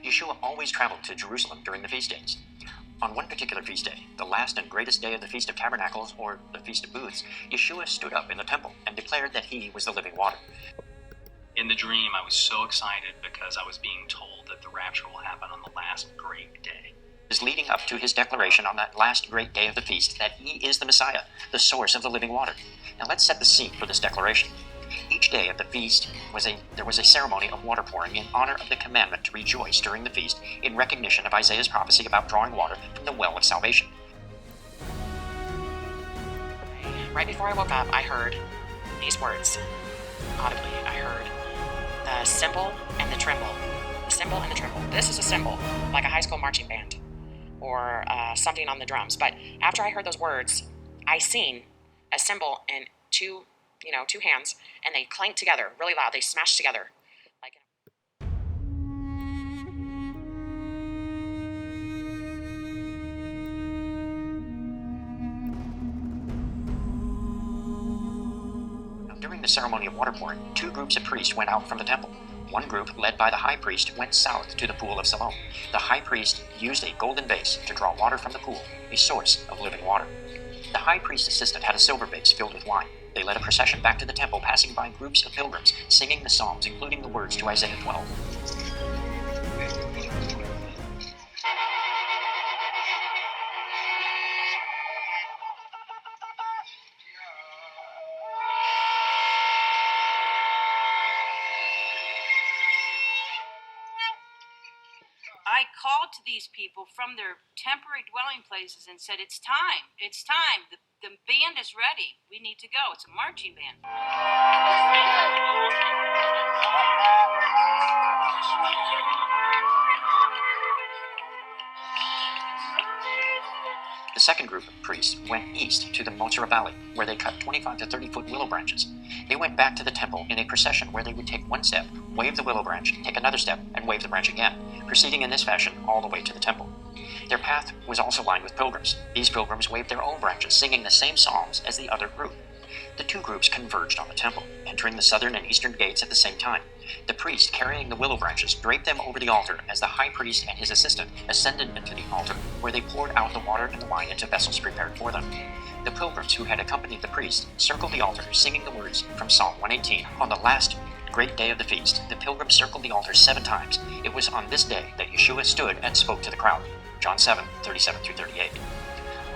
Yeshua always traveled to Jerusalem during the feast days. On one particular feast day, the last and greatest day of the Feast of Tabernacles, or the Feast of Booths, Yeshua stood up in the temple and declared that he was the living water. In the dream, I was so excited because I was being told that the rapture will happen on the last great day. Is leading up to his declaration on that last great day of the feast that he is the Messiah, the source of the living water. Now let's set the scene for this declaration. Each day of the feast there was a ceremony of water pouring in honor of the commandment to rejoice during the feast in recognition of Isaiah's prophecy about drawing water from the well of salvation. Right before I woke up, I heard these words audibly. I heard the cymbal and the tremble. The cymbal and the tremble. This is a cymbal, like a high school marching band or something on the drums. But after I heard those words, I seen a cymbal and two hands, and they clanked together really loud. They smashed together. During the ceremony of water pouring, two groups of priests went out from the temple. One group, led by the high priest, went south to the pool of Siloam. The high priest used a golden vase to draw water from the pool, a source of living water. The high priest's assistant had a silver vase filled with wine. They led a procession back to the temple, passing by groups of pilgrims, singing the psalms, including the words to Isaiah 12. I called to these people from their temporary dwelling places and said, it's time. The band is ready. We need to go. It's a marching band. The second group of priests went east to the Motzera Valley, where they cut 25 to 30-foot willow branches. They went back to the temple in a procession where they would take one step, wave the willow branch, take another step, and wave the branch again, proceeding in this fashion all the way to the temple. Their path was also lined with pilgrims. These pilgrims waved their own branches, singing the same psalms as the other group. The two groups converged on the temple, entering the southern and eastern gates at the same time. The priest, carrying the willow branches, draped them over the altar as the high priest and his assistant ascended into the altar, where they poured out the water and the wine into vessels prepared for them. The pilgrims who had accompanied the priest circled the altar, singing the words from Psalm 118. On the last great day of the feast, the pilgrims circled the altar 7 times. It was on this day that Yeshua stood and spoke to the crowd. John 7, 37 through 38.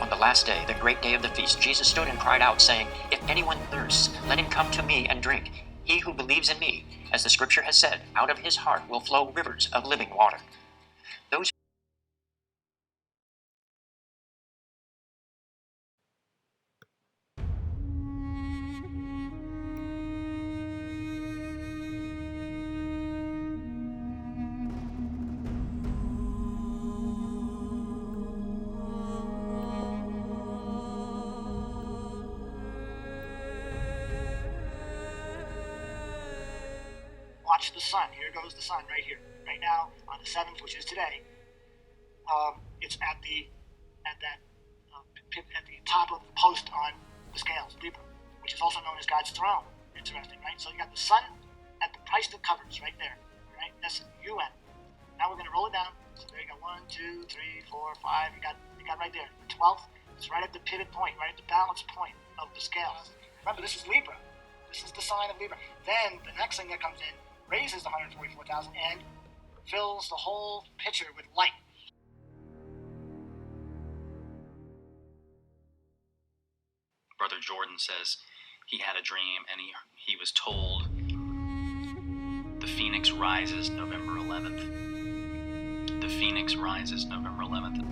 On the last day, the great day of the feast, Jesus stood and cried out, saying, "If anyone thirsts, let him come to me and drink. He who believes in me, as the scripture has said, out of his heart will flow rivers of living water." Those Watch the sun. Here goes the sun right here. Right now, on the 7th, which is today, it's at the top of the post on the scales, Libra, which is also known as God's throne. Interesting, right? So you got the sun at the price that covers right there, right? That's UN. Now we're going to roll it down. So there you go. 1, 2, 3, 4, 5. You got right there. The 12th is right at the pivot point, right at the balance point of the scales. Remember, this is Libra. This is the sign of Libra. Then the next thing that comes in raises the 144,000 and fills the whole picture with light. Brother Jordan says he had a dream and he was told the phoenix rises November 11th. The phoenix rises November 11th.